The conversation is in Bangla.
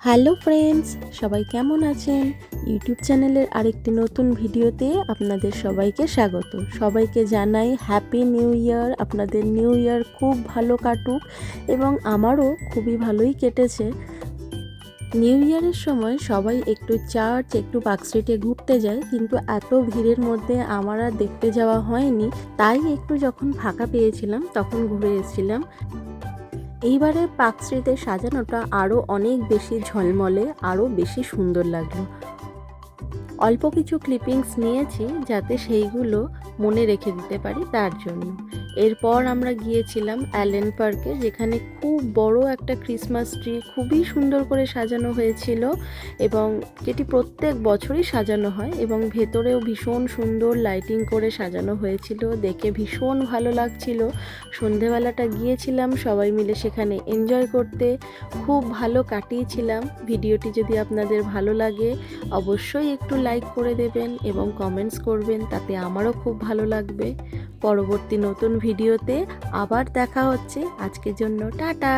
হ্যালো ফ্রেন্ডস, সবাই কেমন আছেন? ইউটিউব চ্যানেলের আরেকটি নতুন ভিডিওতে আপনাদের সবাইকে স্বাগত। সবাইকে জানাই হ্যাপি নিউ ইয়ার। আপনাদের নিউ ইয়ার খুব ভালো কাটুক এবং আমারও খুবই ভালোই কেটেছে। নিউ ইয়ারের সময় সবাই একটু চার্চ, একটু পার্ক স্ট্রিটে ঘুরতে যায়, কিন্তু এত ভিড়ের মধ্যে আমার আর দেখতে যাওয়া হয়নি। তাই একটু যখন ফাঁকা পেয়েছিলাম তখন ঘুরে এসেছিলাম। এইবারে পার্ক স্ট্রিটের সাজানোটা আরও অনেক বেশি ঝলমলে, আরও বেশি সুন্দর লাগলো। অল্প কিছু ক্লিপিংস নিয়েছি যাতে সেইগুলো মনে রেখে দিতে পারি, তার জন্য। এরপর আমরা গিয়েছিলাম অ্যালেন পার্কে, যেখানে খুব বড় একটা ক্রিসমাস ট্রি খুবই সুন্দর করে সাজানো হয়েছিল এবং যেটি প্রত্যেক বছরই সাজানো হয়, এবং ভেতরেও ভীষণ সুন্দর লাইটিং করে সাজানো হয়েছিল, দেখে ভীষণ ভালো লাগছিল। সন্ধেবেলাটা গিয়েছিলাম সবাই মিলে সেখানে এনজয় করতে, খুব ভালো কাটিয়েছিলাম। ভিডিওটি যদি আপনাদের ভালো লাগে অবশ্যই একটু লাইক করে দেবেন এবং কমেন্টস করবেন, তাতে আমারও খুব ভালো লাগবে। পরবর্তী নতুন ভিডিওতে আবার দেখা হচ্ছে। আজকের জন্য টাটা।